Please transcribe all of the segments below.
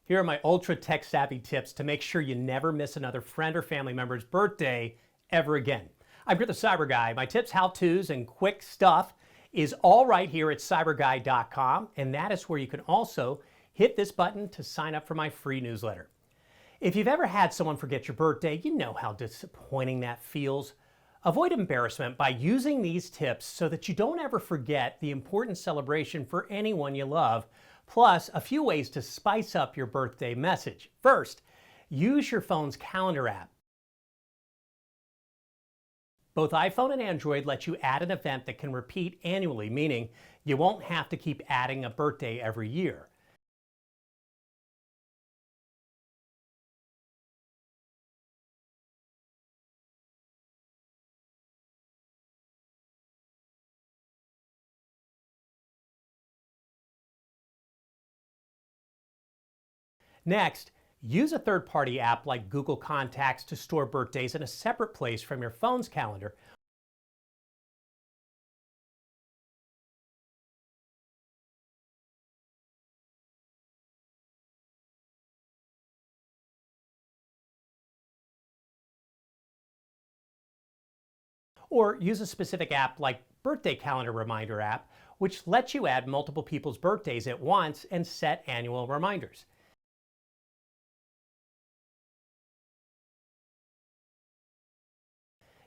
Here are my ultra tech savvy tips to make sure you never miss another friend or family member's birthday ever again. I'm the CyberGuy. My tips, how-tos, and quick stuff is all right here at cyberguy.com, and that is where you can also hit this button to sign up for my free newsletter. If you've ever had someone forget your birthday, you know how disappointing that feels. Avoid embarrassment by using these tips so that you don't ever forget the important celebration for anyone you love, plus a few ways to spice up your birthday message. First, use your phone's calendar app. Both iPhone and Android let you add an event that can repeat annually, meaning you won't have to keep adding a birthday every year. Next, use a third-party app like Google Contacts to store birthdays in a separate place from your phone's calendar. Or use a specific app like Birthday Calendar Reminder app, which lets you add multiple people's birthdays at once and set annual reminders.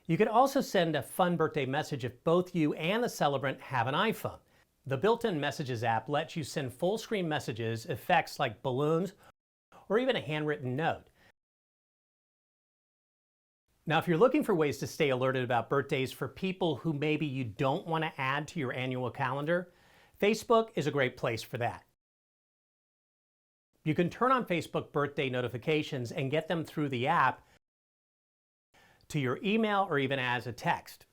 You can also send a fun birthday message if both you and the celebrant have an iPhone. The built-in Messages app lets you send full-screen messages, effects like balloons, or even a handwritten note. Now, if you're looking for ways to stay alerted about birthdays for people who maybe you don't want to add to your annual calendar, Facebook is a great place for that. You can turn on Facebook birthday notifications and get them through the app to your email or even as a text.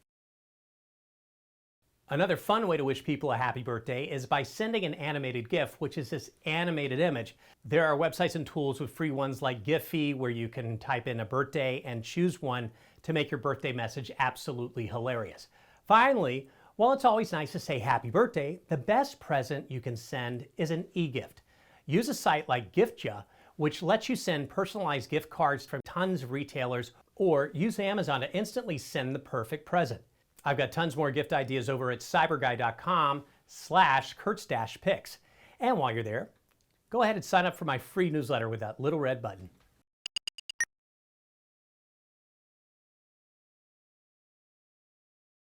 Another fun way to wish people a happy birthday is by sending an animated GIF, which is this animated image. There are websites and tools with free ones like Giphy, where you can type in a birthday and choose one to make your birthday message absolutely hilarious. Finally, while it's always nice to say happy birthday, the best present you can send is an e-gift. Use a site like Giftja, which lets you send personalized gift cards from tons of retailers, or use Amazon to instantly send the perfect present. I've got tons more gift ideas over at cyberguy.com/Kurtz-Picks. And while you're there, go ahead and sign up for my free newsletter with that little red button.